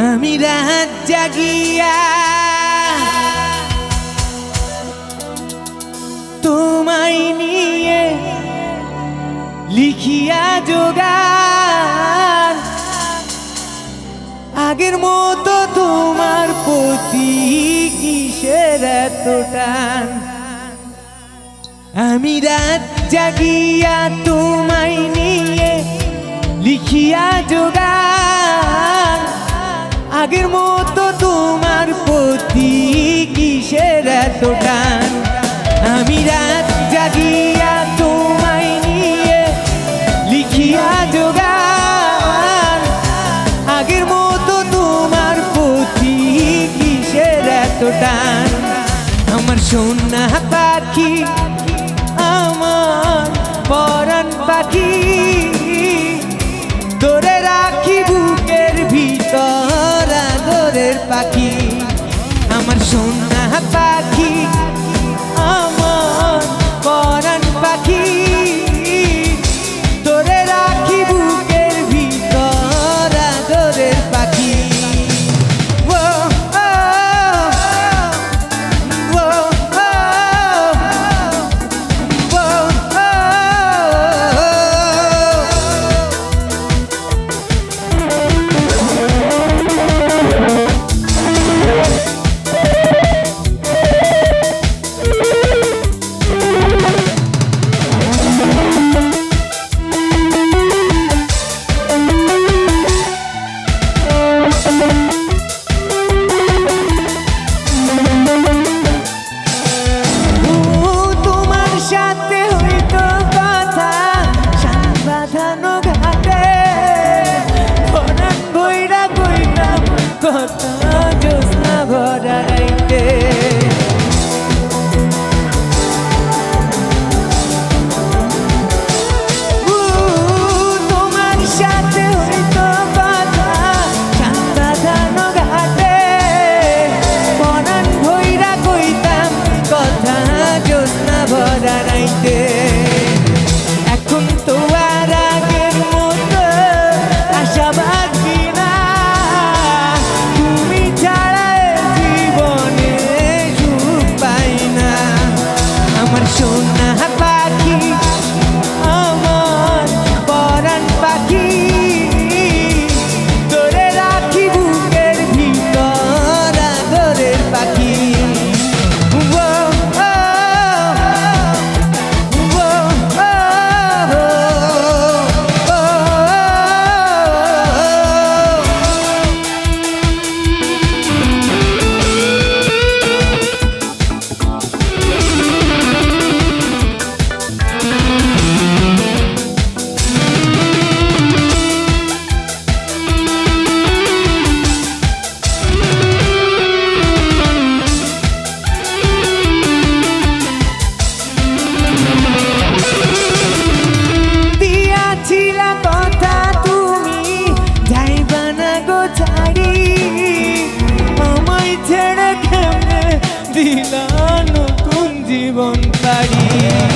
আমি রাত জাগিয়া তোমায় নিয়ে লিখিয়া যোগান, আগের মতো তোমার প্রতি কিসের এত টান। আমি রাত জাগিয়া তোমায় নিয়ে লিখিয়া যোগান, আগের মতো তোমার প্রতি কিসের এত টান। আমি রাত জাগিয়া তোমায় নিয়ে লিখিয়া যোগান, আগের মতো তোমার প্রতি কিসের এত টান। আমার সোনা পাখি, আমার পরাণ পাখি, ধরে রাখি বুকের ভিতর আদরের পাখি। আমার সোনা পাখি, আমার পরাণ পাখি, ধরে রাখি বুকের ভিতর আদরের পাখি। এখন তো আর আগের মতো আশাবাদী না, তুমি ছাড়া জীবনে সুখ পাই না। আমার সোনা পাখি, আমার পরাণ পাখি, ধরে রাখি বুকের ভিতর আদরের পাখি। দিলা নতুন জীবন পাড়ি।